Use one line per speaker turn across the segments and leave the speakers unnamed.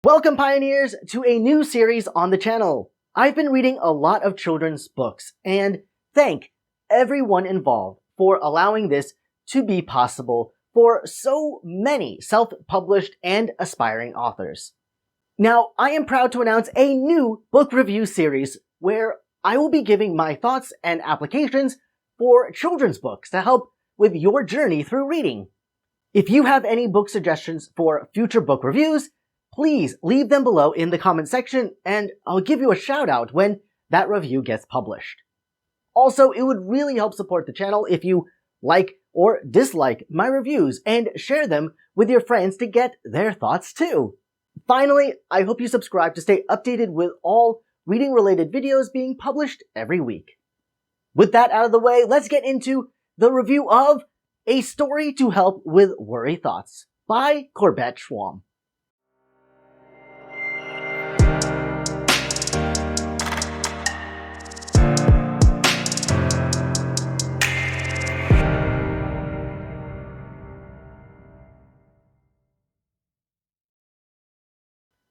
Welcome, Pioneers, to a new series on the channel. I've been reading a lot of children's books, and thank everyone involved for allowing this to be possible for so many self-published and aspiring authors. Now, I am proud to announce a new book review series where I will be giving my thoughts and applications for children's books to help with your journey through reading. If you have any book suggestions for future book reviews, please leave them below in the comment section and I'll give you a shout out when that review gets published. Also, it would really help support the channel if you like or dislike my reviews and share them with your friends to get their thoughts too. Finally, I hope you subscribe to stay updated with all reading-related videos being published every week. With that out of the way, let's get into the review of A Story to Help with Worry Thoughts by Corbett Schwalm.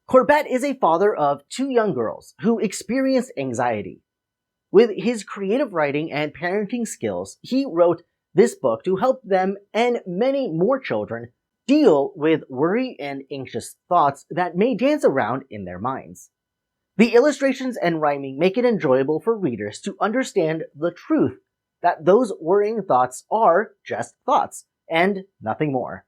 Corbett is a father of two young girls who experience anxiety. With his creative writing and parenting skills, he wrote this book to help them and many more children deal with worry and anxious thoughts that may dance around in their minds. The illustrations and rhyming make it enjoyable for readers to understand the truth that those worrying thoughts are just thoughts and nothing more.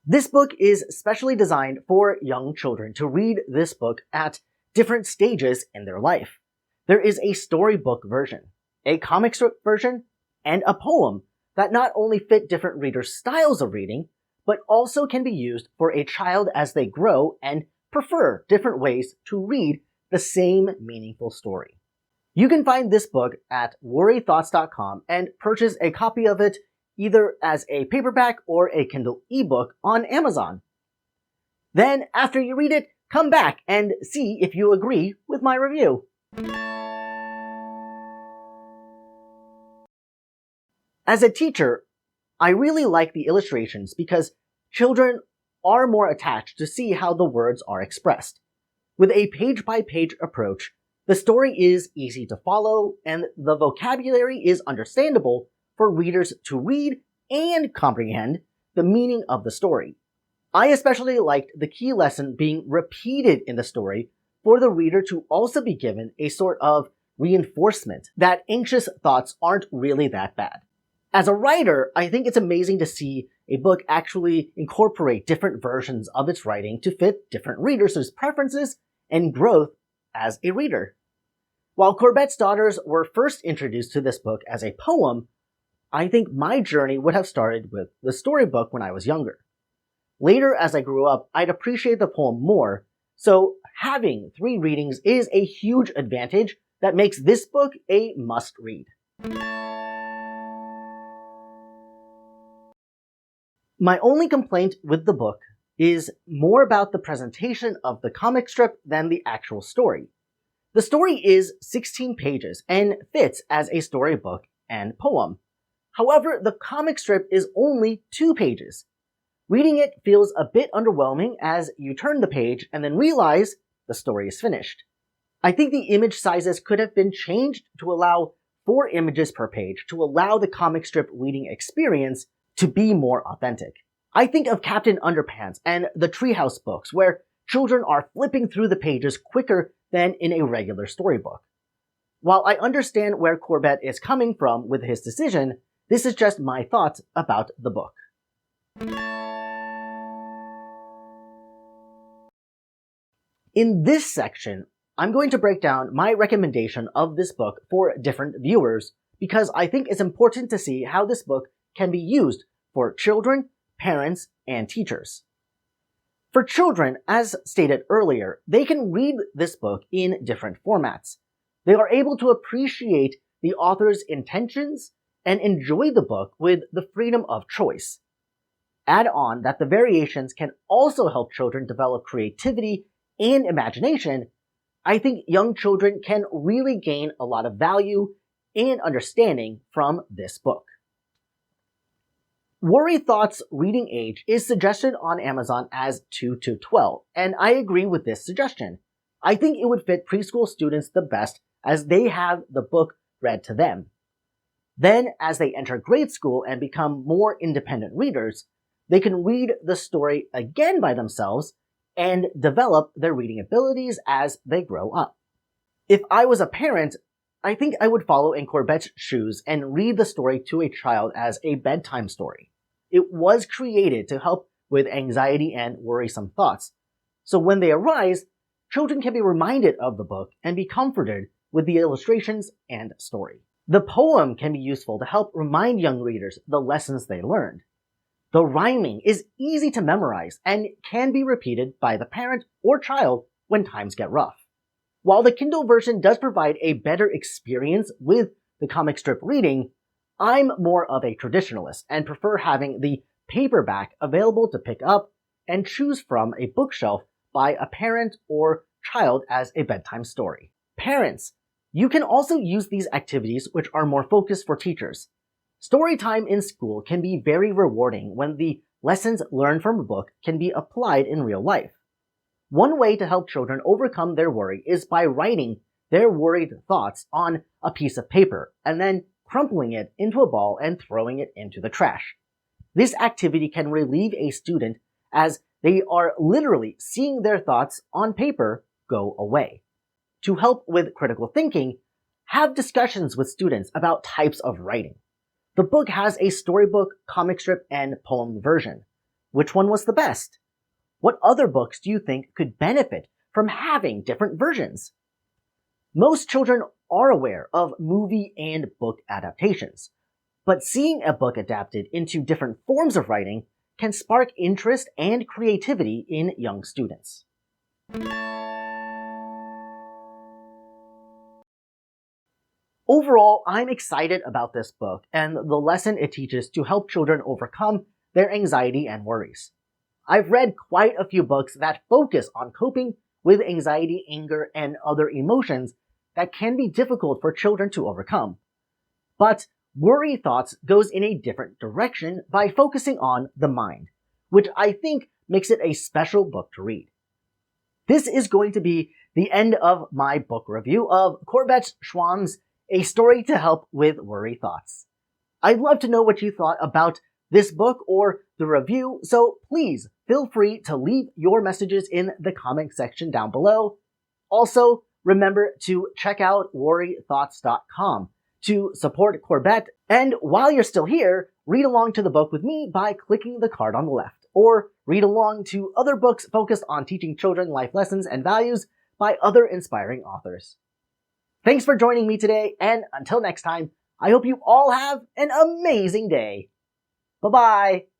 This book is specially designed for young children to read this book at different stages in their life. There is a storybook version, a comic strip version, and a poem that not only fit different readers' styles of reading, but also can be used for a child as they grow and prefer different ways to read the same meaningful story. You can find this book at worrythoughts.com and purchase a copy of it either as a paperback or a Kindle ebook on Amazon. Then, after you read it, come back and see if you agree with my review. As a teacher, I really like the illustrations because children are more attached to see how the words are expressed. With a page-by-page approach, the story is easy to follow and the vocabulary is understandable for readers to read and comprehend the meaning of the story. I especially liked the key lesson being repeated in the story for the reader to also be given a sort of reinforcement that anxious thoughts aren't really that bad. As a writer, I think it's amazing to see a book actually incorporate different versions of its writing to fit different readers' preferences and growth as a reader. While Corbett's daughters were first introduced to this book as a poem, I think my journey would have started with the storybook when I was younger. Later, as I grew up, I'd appreciate the poem more, so having 3 readings is a huge advantage that makes this book a must-read. My only complaint with the book is more about the presentation of the comic strip than the actual story. The story is 16 pages and fits as a storybook and poem. However, the comic strip is only 2 pages. Reading it feels a bit underwhelming as you turn the page and then realize the story is finished. I think the image sizes could have been changed to allow 4 images per page to allow the comic strip reading experience to be more authentic. I think of Captain Underpants and the Treehouse books where children are flipping through the pages quicker than in a regular storybook. While I understand where Corbett is coming from with his decision, this is just my thoughts about the book. In this section, I'm going to break down my recommendation of this book for different viewers because I think it's important to see how this book can be used for children, parents, and teachers. For children, as stated earlier, they can read this book in different formats. They are able to appreciate the author's intentions and enjoy the book with the freedom of choice. Add on that the variations can also help children develop creativity and imagination. I think young children can really gain a lot of value and understanding from this book. Worry Thoughts reading age is suggested on Amazon as 2 to 12, and I agree with this suggestion. I think it would fit preschool students the best as they have the book read to them. Then, as they enter grade school and become more independent readers, they can read the story again by themselves and develop their reading abilities as they grow up. If I was a parent, I think I would follow in Corbet's shoes and read the story to a child as a bedtime story. It was created to help with anxiety and worrisome thoughts. So when they arise, children can be reminded of the book and be comforted with the illustrations and story. The poem can be useful to help remind young readers the lessons they learned. The rhyming is easy to memorize and can be repeated by the parent or child when times get rough. While the Kindle version does provide a better experience with the comic strip reading, I'm more of a traditionalist and prefer having the paperback available to pick up and choose from a bookshelf by a parent or child as a bedtime story. Parents, you can also use these activities which are more focused for teachers. Story time in school can be very rewarding when the lessons learned from a book can be applied in real life. One way to help children overcome their worry is by writing their worried thoughts on a piece of paper and then crumpling it into a ball and throwing it into the trash. This activity can relieve a student as they are literally seeing their thoughts on paper go away. To help with critical thinking, have discussions with students about types of writing. The book has a storybook, comic strip, and poem version. Which one was the best? What other books do you think could benefit from having different versions? Most children are aware of movie and book adaptations, but seeing a book adapted into different forms of writing can spark interest and creativity in young students. Overall, I'm excited about this book and the lesson it teaches to help children overcome their anxiety and worries. I've read quite a few books that focus on coping with anxiety, anger, and other emotions that can be difficult for children to overcome. But Worry Thoughts goes in a different direction by focusing on the mind, which I think makes it a special book to read. This is going to be the end of my book review of Corbett Schwamm's A Story to Help with Worry Thoughts. I'd love to know what you thought about this book or the review, so please feel free to leave your messages in the comment section down below. Also, remember to check out worrythoughts.com to support Corbett, and while you're still here, read along to the book with me by clicking the card on the left, or read along to other books focused on teaching children life lessons and values by other inspiring authors. Thanks for joining me today, and until next time, I hope you all have an amazing day. Bye-bye!